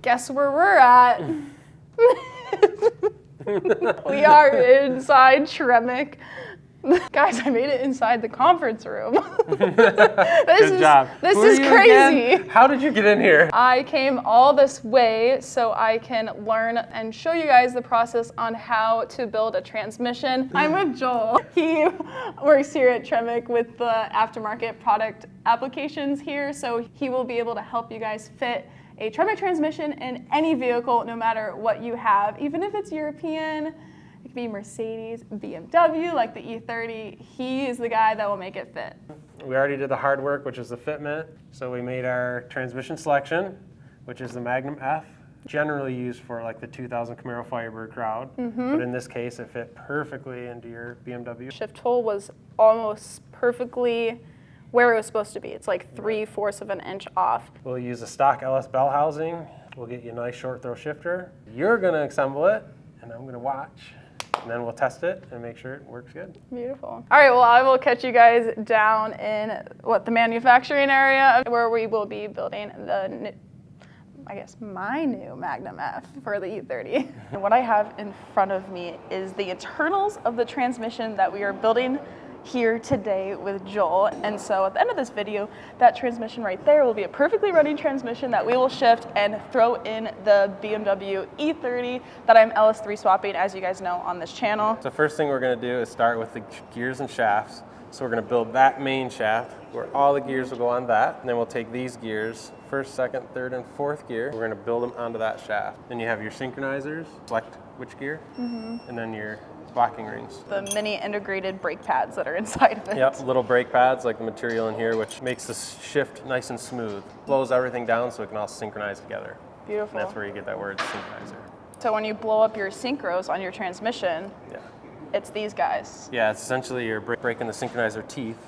Guess where we're at? We are inside TREMEC. Guys, I made it inside the conference room. Good job. This is crazy. Again? How did you get in here? I came all this way so I can learn and show you guys the process on how to build a transmission. I'm with Joel. He works here at TREMEC with the aftermarket product applications here, so he will be able to help you guys fit a TREMEC transmission in any vehicle, no matter what you have, even if it's European. It could be Mercedes, BMW, like the E30. He is the guy that will make it fit. We already did the hard work, which is the fitment. So we made our transmission selection, which is the Magnum F, generally used for like the 2000 Camaro Firebird crowd. But in this case, it fit perfectly into your BMW. Shift hole was almost perfectly where it was supposed to be. It's like 3/4 of an inch off. We'll use a stock LS bell housing. We'll get you a nice short throw shifter. You're gonna assemble it, and I'm gonna watch. And then we'll test it and make sure it works good. Beautiful. All right, well, I will catch you guys down in the manufacturing area where we will be building my new Magnum F for the E30. And what I have in front of me is the internals of the transmission that we are building here today with Joel. And so at the end of this video, that transmission right there will be a perfectly running transmission that we will shift and throw in the BMW E30 that I'm LS3 swapping, as you guys know, on this channel. So first thing we're going to do is start with the gears and shafts. So we're going to build that main shaft where all the gears will go on that. And then we'll take these gears, first, second, third, and fourth gear. We're going to build them onto that shaft. Then you have your synchronizers, select which gear, and then your locking rings. The mini integrated brake pads that are inside of it. Yep, little brake pads like the material in here, which makes the shift nice and smooth. Slows everything down so it can all synchronize together. Beautiful. And that's where you get that word synchronizer. So when you blow up your synchros on your transmission, it's these guys. Yeah, it's essentially you're breaking the synchronizer teeth.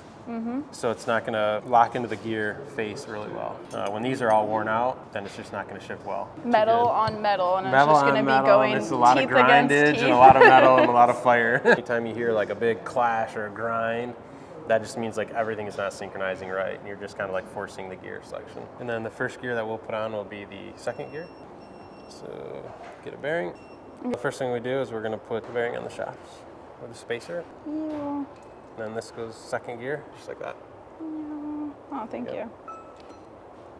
So it's not going to lock into the gear face really well. When these are all worn out, then it's just not going to shift well. Metal on metal, and Metal it's just going to be going it's a lot teeth of grindage against teeth. and a lot of metal and a lot of fire. Anytime you hear like a big clash or a grind, that just means like everything is not synchronizing right, and you're just kind of like forcing the gear selection. And then the first gear that we'll put on will be the second gear. So get a bearing. The first thing we do is we're going to put the bearing on the shafts with a spacer. Yeah. And then this goes second gear, just like that. Oh, thank you. And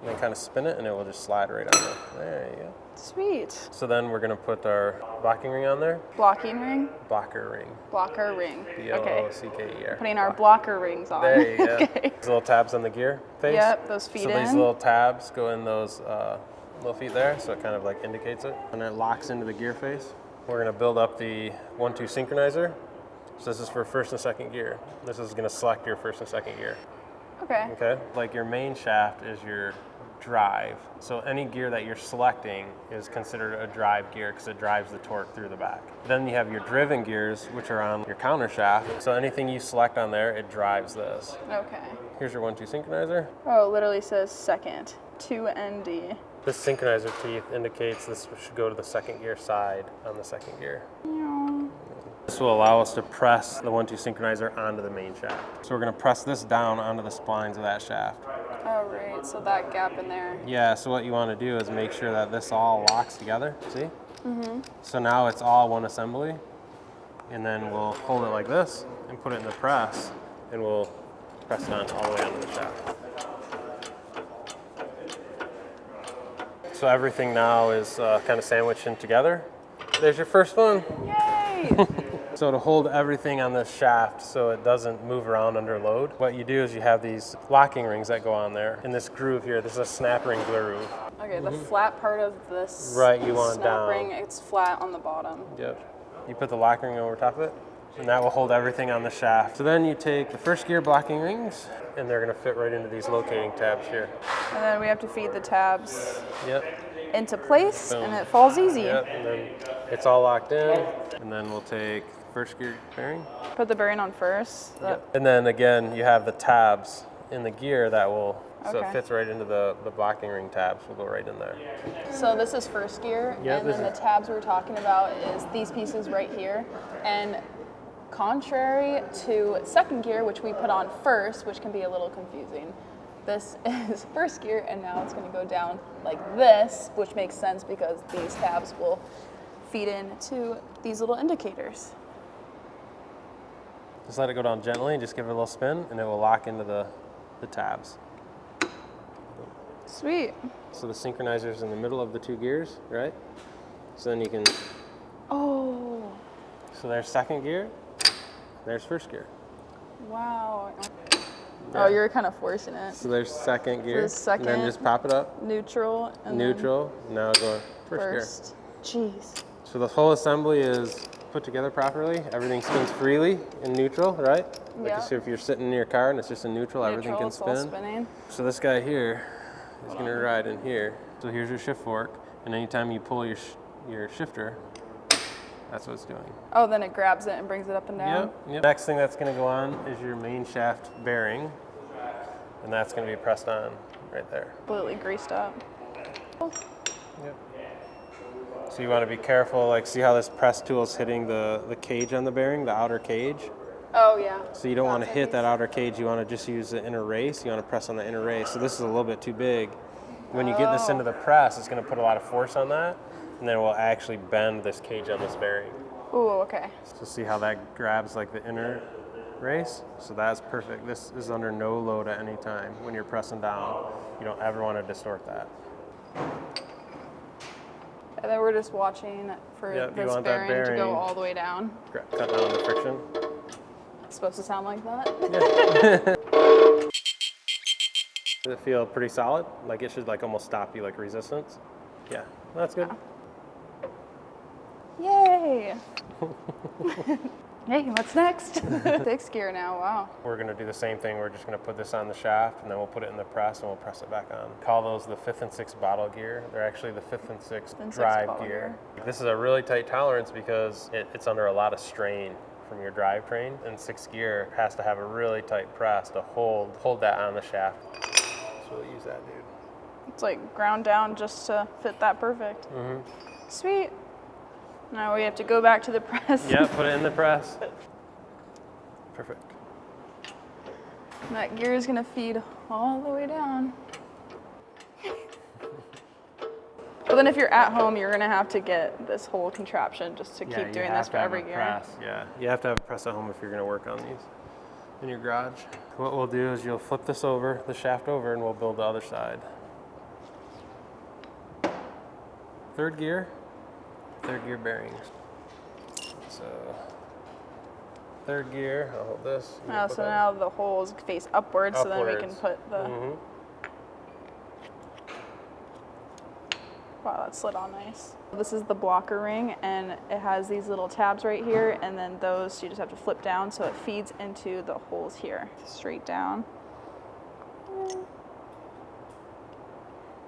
then kind of spin it, and it will just slide right on there. There you go. Sweet. So then we're going to put our blocking ring on there. Blocking ring? Blocker ring. Blocker ring. B-L-O-C-K-E-R. Putting our blocker rings on. There you go. Okay. These little tabs on the gear face. Yep, those feet in. So these little tabs go in those little feet there, so it kind of like indicates it. And it locks into the gear face. We're going to build up the 1-2 synchronizer. So this is for first and second gear. This is going to select your first and second gear. Okay. Okay. Like your main shaft is your drive. So any gear that you're selecting is considered a drive gear because it drives the torque through the back. Then you have your driven gears, which are on your counter shaft. So anything you select on there, it drives this. Okay. Here's your 1-2 synchronizer. Oh, it literally says second, 2ND. This synchronizer teeth indicates this should go to the second gear side on the second gear. This will allow us to press the 1-2 synchronizer onto the main shaft. So we're going to press this down onto the splines of that shaft. Oh, right. So that gap in there. Yeah, so what you want to do is make sure that this all locks together. See? So now it's all one assembly. And then we'll hold it like this and put it in the press, and we'll press it on all the way onto the shaft. So everything now is kind of sandwiched in together. There's your first one. Yay! So to hold everything on this shaft so it doesn't move around under load, what you do is you have these locking rings that go on there. In this groove here, this is a snap ring groove. Okay, the flat part of this you want snap down. ring, it's flat on the bottom. Yep. You put the locking ring over top of it, and that will hold everything on the shaft. So then you take the first gear blocking rings, and they're going to fit right into these locating tabs here. And then we have to feed the tabs into place, Boom. and it falls easy. Yep, and then it's all locked in, and then we'll take first gear bearing. Put the bearing on first. And then again, you have the tabs in the gear that will, so Okay. it fits right into the blocking ring tabs, will go right in there. So this is first gear, Yeah, and this then the tabs we're talking about is these pieces right here. And contrary to second gear, which we put on first, which can be a little confusing, This is first gear, and now it's going to go down like this, which makes sense because these tabs will feed into these little indicators. Just let it go down gently and just give it a little spin, and it will lock into the tabs. Sweet. So the synchronizer's in the middle of the 2 gears, right? So then you can, Oh, so there's second gear, there's first gear. wow. Yeah. Oh, you're kind of forcing it. So there's second gear, There's second. and then just pop it up, Neutral. And neutral, now go then first gear. Jeez. So the whole assembly is put together properly. Everything spins freely in neutral, right? Like Yeah. you see if you're sitting in your car and it's just in neutral, everything can It's all spin. spinning. So this guy here is going to ride in here. So here's your shift fork, and anytime you pull your shifter, that's what it's doing. Oh, then it grabs it and brings it up and down. Yep. Next thing that's going to go on is your main shaft bearing, and that's going to be pressed on right there. Completely greased up. Yep. So you want to be careful, like see how this press tool is hitting the cage on the bearing, the outer cage? Oh, yeah. So you don't want to hit that outer cage, you want to just use the inner race, you want to press on the inner race. So this is a little bit too big. When you get this into the press, it's going to put a lot of force on that, and then it will actually bend this cage on this bearing. Ooh, okay. So see how that grabs like the inner race? So that's perfect. This is under no load at any time. When you're pressing down, you don't ever want to distort that. And then we're just watching for Yep, you this want that bearing to go bearing. all the way down. Cut down the friction. It's supposed to sound like that. Does it feel pretty solid? Like it should like almost stop you like resistance? Yeah, that's good. Yay! Hey, what's next? 6th gear now, wow. We're gonna do the same thing. We're just gonna put this on the shaft and then we'll put it in the press and we'll press it back on. Call those the 5th and 6th bottle gear. They're actually the 5th and 6th drive bottle gear. This is a really tight tolerance because it's under a lot of strain from your drivetrain, and 6th gear has to have a really tight press to hold that on the shaft. So we'll use that, dude. It's like ground down just to fit that perfect. Mm-hmm. Sweet. Now we have to go back to the press. Yeah, put it in the press. Perfect. And that gear is gonna feed all the way down. But then if you're at home, you're gonna have to get this whole contraption just to keep doing this for every gear. Press. Yeah, you have to have a press at home if you're gonna work on these in your garage. What we'll do is you'll flip this over, the shaft over, and we'll build the other side. 3rd gear bearings. So 3rd gear, I'll hold this. Oh, so now the holes face upwards, so then we can put the... Mm-hmm. Wow, that slid on nice. This is the blocker ring, and it has these little tabs right here, and then those you just have to flip down so it feeds into the holes here. Straight down.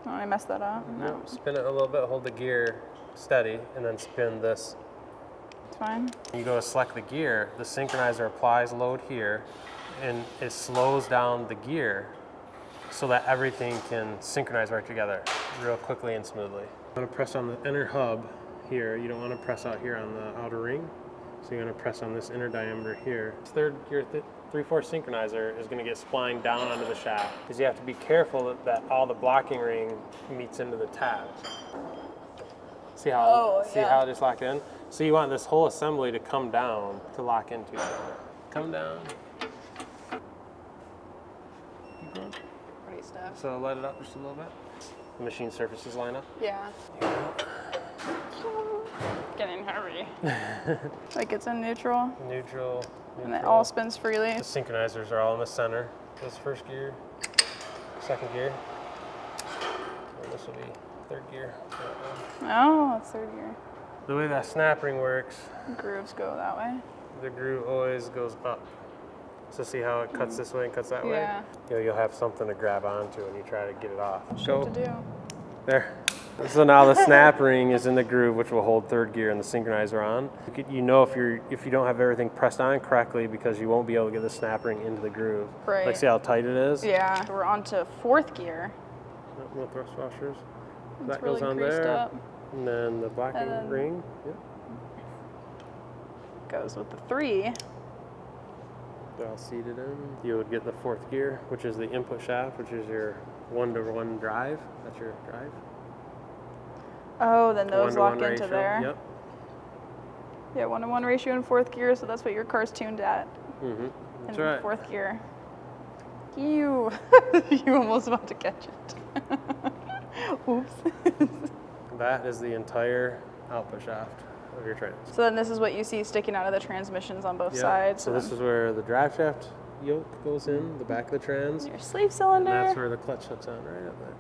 Oh, I messed that up? No. Spin it a little bit, hold the gear steady, and then spin this. It's fine. When you go to select the gear, the synchronizer applies load here, and it slows down the gear so that everything can synchronize right together real quickly and smoothly. You want to press on the inner hub here. You don't want to press out here on the outer ring. So you're going to press on this inner diameter here. This 3rd gear 3/4 synchronizer is going to get splined down onto the shaft because you have to be careful that all the blocking ring meets into the tabs. See how how it just locked in? So you want this whole assembly to come down to lock into it. Come down. Keep going. Pretty stuff. So let it up just a little bit. The machine surfaces line up. Yeah. Getting heavy. Like it's in neutral. Neutral. And it all spins freely. The synchronizers are all in the center. This 1st gear, 2nd gear, and this will be 3rd gear. Oh, it's 3rd gear. The way that snap ring works, Grooves go that way. the groove always goes up. So see how it cuts this way and cuts that Yeah. way? You'll have something to grab onto when you try to get it off. What to do. There. So now the snap ring is in the groove, which will hold 3rd gear and the synchronizer on. You know if you don't have everything pressed on correctly because you won't be able to get the snap ring into the groove. Right. Like see how tight it is? Yeah. We're on to 4th gear. No thrust washers. It's That really goes on greased there. up. And then the blocking And then- ring. Yep. Goes with the 3. They're all seated in. You would get the fourth gear, which is the input shaft, which is your one-to-one drive. That's your drive. Oh, then those lock into ratio. there. Yep. Yeah, 1-to-1 ratio in fourth gear, so that's what your car's tuned at. Mm-hmm. That's in right. Fourth gear. You almost about to catch it. Oops. That is the entire output shaft of your trans. So then this is what you see sticking out of the transmissions on both Yep. sides. So this is where the drive shaft yoke goes in, the back of the trans. Your sleeve cylinder. And that's where the clutch hooks on, right up there.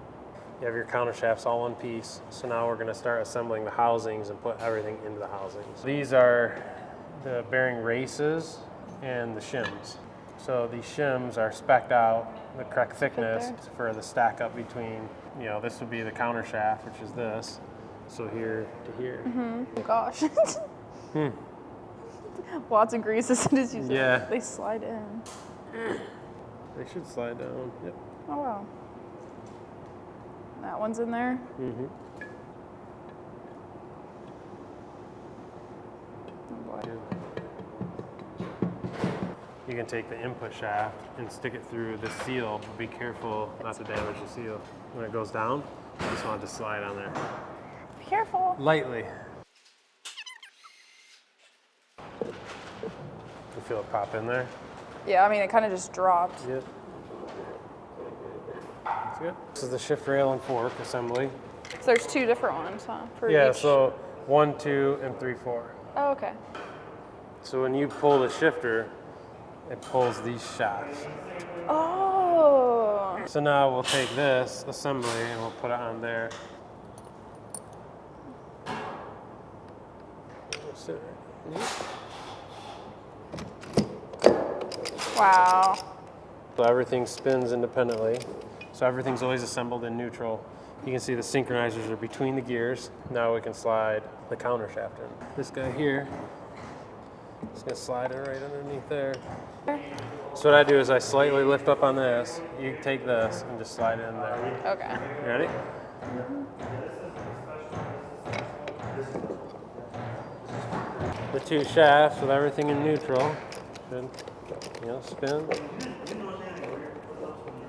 You have your counter shafts all one piece. So now we're going to start assembling the housings and put everything into the housings. These are the bearing races and the shims. So these shims are spec'd out, the correct thickness for the stack up between, you know, this would be the counter shaft, which is this. So here to here. Oh gosh. Lots of grease as soon as you say it. They slide in. They should slide down. Yep. Oh wow. That one's in there. Mm-hmm. Oh boy. You can take the input shaft and stick it through the seal, but be careful not to damage the seal. When it goes down, you just want it to slide on there. Be careful. Lightly. You feel it pop in there? Yeah, I mean, it kind of just dropped. Yep. That's good. This is the shift rail and fork assembly. So there's two different ones, huh? For Yeah, each. so 1, 2, and 3, 4. Oh, okay. So when you pull the shifter, it pulls these shafts. Oh. So now we'll take this assembly and we'll put it on there. Sit right. Wow. So everything spins independently. So everything's always assembled in neutral. You can see the synchronizers are between the gears. Now we can slide the counter shaft in. This guy here is going to slide it right underneath there. So what I do is I slightly lift up on this. You take this and just slide it in there. Okay. You ready? The two shafts with everything in neutral. Good. You know, spin.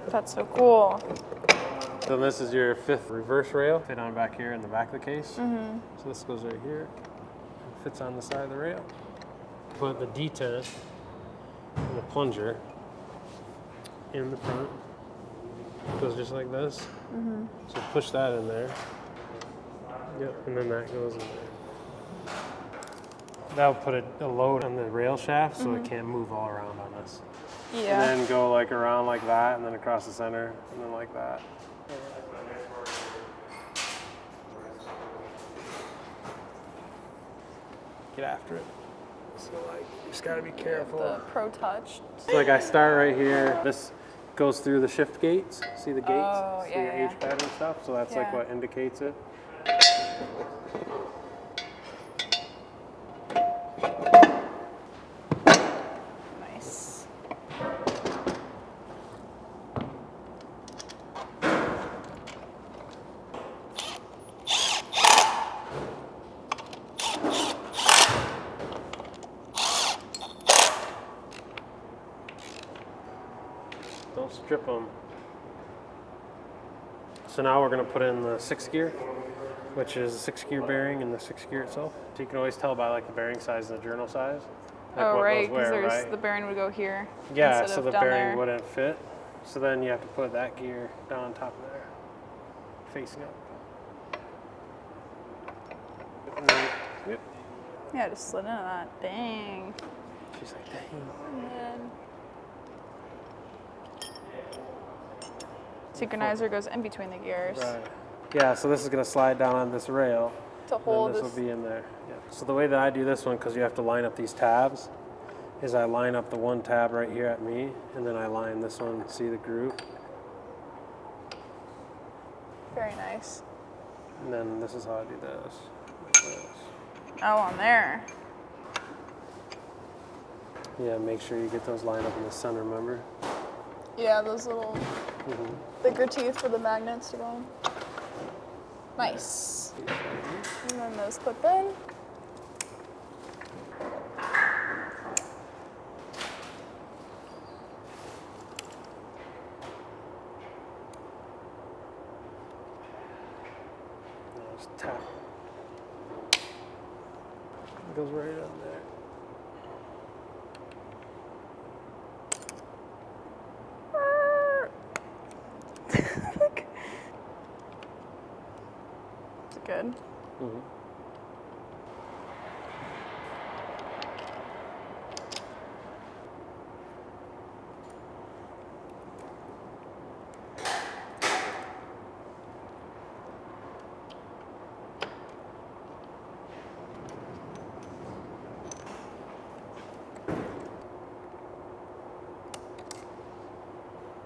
That's so cool. So this is your fifth reverse rail. Fit on back here in the back of the case. Mm-hmm. So this goes right here. It fits on the side of the rail. Put the detent and the plunger in the front. It goes just like this. Mm-hmm. So push that in there. Yep, and then that goes in there. That'll put a load on the rail shaft so it can't move all around on this. Yeah. And then go like around like that, and then across the center, and then like that. Get after it. So like, you just gotta be careful. The Pro Touch. So like I start right here. This goes through the shift gates. See the gates? Oh, See yeah, your yeah. H-pad and stuff? So that's like Yeah. what indicates it. Nice. Don't strip them. So now we're going to put in the 6th gear, which is the 6th gear bearing and the 6th gear itself. So you can always tell by like the bearing size and the journal size. Like Oh, what right, goes because where, there's right? the bearing would go here. Yeah, instead so of the down bearing there. wouldn't fit. So then you have to put that gear down on top of there, facing up. And then, yep. Yeah, just slid into that. Dang. She's like, dang. Man. Synchronizer goes in between the gears Right. Yeah, so this is going to slide down on this rail. to And hold then this this. will be in there. Yeah. So the way that I do this one, because you have to line up these tabs, is I line up the one tab right here at me, and then I line this one, see the groove? Very nice. And then this is how I do this. Like this. Oh, on there. Yeah, make sure you get those lined up in the center, remember? Yeah, those little thicker teeth for the magnets to go in. Nice. And then those clip in. Just tap. It goes right up there. Is it good? Mm-hmm.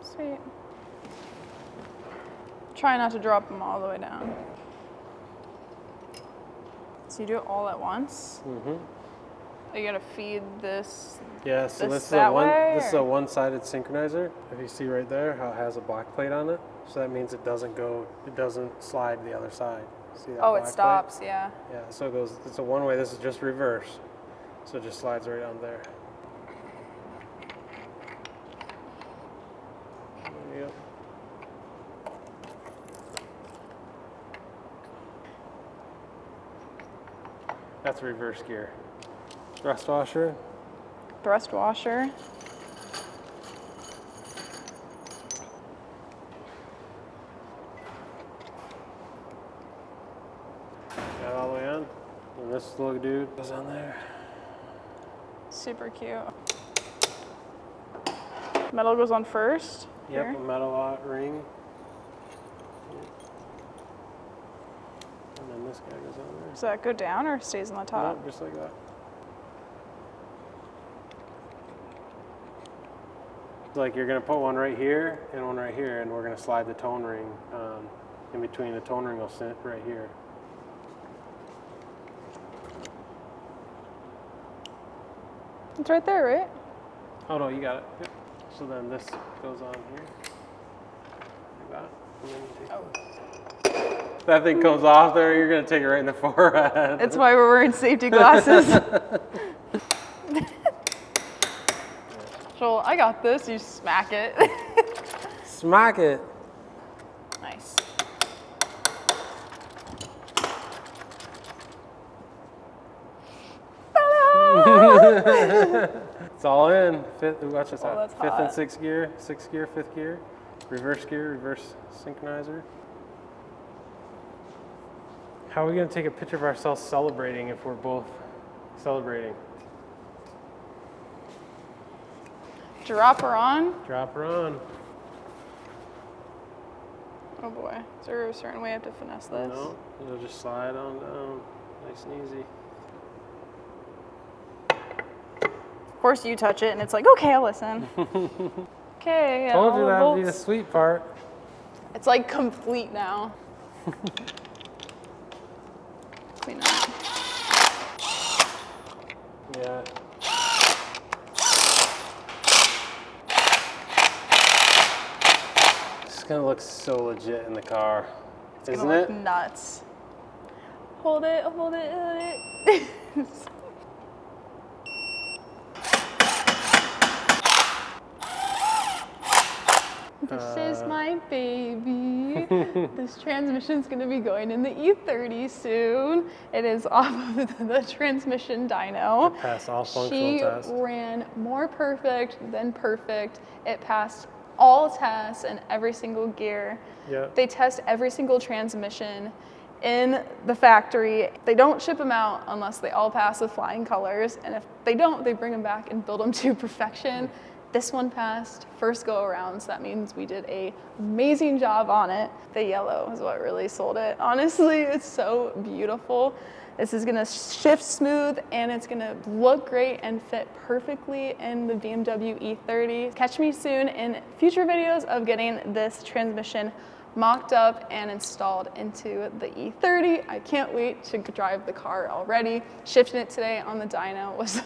Sweet. Try not to drop them all the way down. So you do it all at once? Mm-hmm. You gotta feed this. Yeah, so This this is that way, this is a or? one-sided synchronizer. If you see right there how it has a black plate on it, so that means it doesn't slide the other side. See that Oh, black it plate? stops, yeah. Yeah, so it goes, it's a one-way, this is just reverse. So it just slides right on there. Yep. That's reverse gear. Thrust washer. Thrust washer. Got it all the way on. And this little dude goes on there. Super cute. Metal goes on first. Yep, Here. a metal ring. And then this guy goes on there. Does that go down or stays on the top? Nope, just like that. Like you're gonna put one right here and one right here, and we're gonna slide the tone ring in between. The tone ring will sit right here. It's right there, right? Oh no, you got it. Yep. So then this goes on here. Like that. And then you take this. That thing comes off there, you're gonna take it right in the forehead. It's why we're wearing safety glasses. Joel, I got this. You smack it. Smack it. Nice. It's all in. Fifth, watch this Oh, out. that's Fifth hot. and sixth gear, fifth gear, reverse synchronizer. How are we gonna take a picture of ourselves celebrating if we're both celebrating? Drop her on. Drop her on. Oh boy. Is there a certain way I have to finesse this? No, it'll just slide on down, nice and easy. Of course you touch it and it's like, okay, I'll listen. Okay. Told you all that would be the bolts. sweet part. It's like complete now. Clean up. Yeah. It's gonna look so legit in the car, It's isn't gonna it? look nuts. Hold it, hold it, hold it. This is my baby. This transmission's gonna be going in the E30 soon. It is off of the transmission dyno. Pass all functional She tests. ran more perfect than perfect. It passed all tests in every single gear. Yep. They test every single transmission in the factory. They don't ship them out unless they all pass with flying colors. And if they don't, they bring them back and build them to perfection. This one passed first go around, so that means we did an amazing job on it. The yellow is what really sold it. Honestly, it's so beautiful. This is gonna shift smooth and it's gonna look great and fit perfectly in the BMW E30. Catch me soon in future videos of getting this transmission mocked up and installed into the E30. I can't wait to drive the car already. Shifting it today on the dyno was,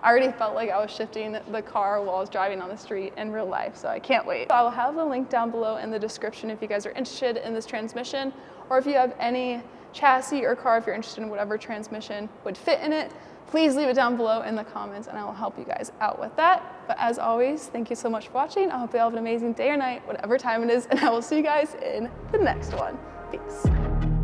I already felt like I was shifting the car while I was driving on the street in real life, so I can't wait. I will have the link down below in the description if you guys are interested in this transmission, or if you have any chassis or car, if you're interested in whatever transmission would fit in it, please leave it down below in the comments and I will help you guys out with that. But as always, thank you so much for watching. I hope you all have an amazing day or night, whatever time it is, and I will see you guys in the next one. Peace.